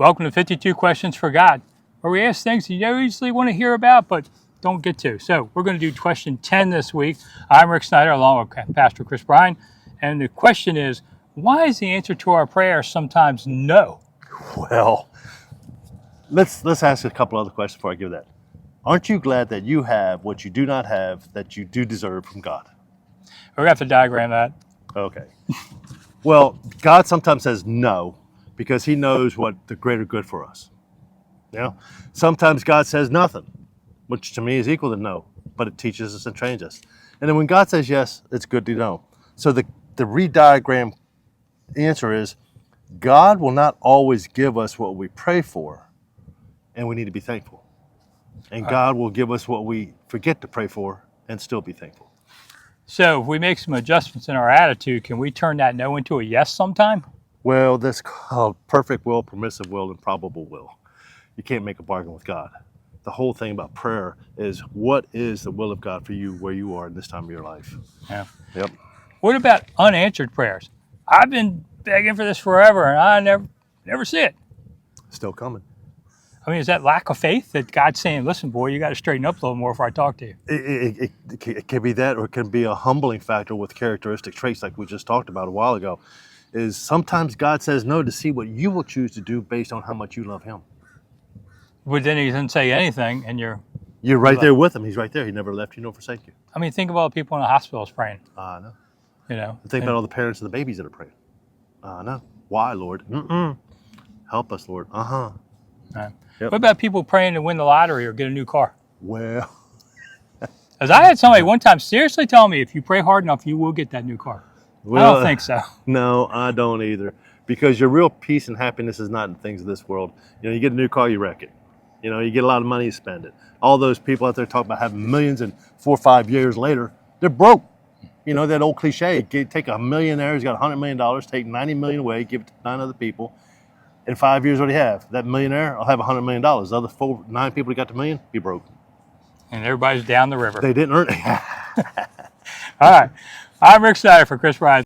Welcome to 52 Questions for God, where we ask things you don't usually want to hear about, but don't get to. So we're going to do question 10 this week. I'm Rick Snider, along with Pastor Chris Bryan. And the question is, why is the answer to our prayer sometimes no? Well, let's ask a couple other questions before I give that. Aren't you glad that you have what you do not have that you do deserve from God? We're going to have to diagram that. Okay. Well, God sometimes says no because he knows what the greater good for us. You know, sometimes God says nothing, which to me is equal to no, but it teaches us and trains us. And then when God says yes, it's good to know. So the rediagram answer is God will not always give us what we pray for, and we need to be thankful. And God will give us what we forget to pray for and still be thankful. So if we make some adjustments in our attitude, can we turn that no into a yes sometime? Well, that's called perfect will, permissive will, and probable will. You can't make a bargain with God. The whole thing about prayer is what is the will of God for you where you are in this time of your life. Yeah. Yep. What about unanswered prayers? I've been begging for this forever, and I never see it. Still coming. I mean, is that lack of faith that God's saying, listen, boy, you got to straighten up a little more before I talk to you? It can be that, or it can be a humbling factor with characteristic traits like we just talked about a while ago. Is sometimes God says no to see what you will choose to do based on how much you love him. But then he doesn't say anything, and you're right there with him. He's right there. He never left you nor forsake you. I mean, think of all the people in the hospitals praying. No. You know, Think about all the parents and the babies that are praying. No. Why, Lord? Help us, Lord. Yep. What about people praying to win the lottery or get a new car? Well, As I had somebody one time seriously tell me, if you pray hard enough, you will get that new car. I don't think so. No, I don't either. Because your real peace and happiness is not in things of this world. You know, you get a new car, you wreck it. You know, you get a lot of money, you spend it. All those people out there talking about having millions and 4 or 5 years later, they're broke. You know, that old cliche, take a millionaire who's got $100 million, take 90 million away, give it to 9 other people. In 5 years, what do you have? That millionaire will have $100 million. The other 9 people who got the million, be broke. And everybody's down the river. They didn't earn it. All right. I'm Rick Snider for Chris Bryan.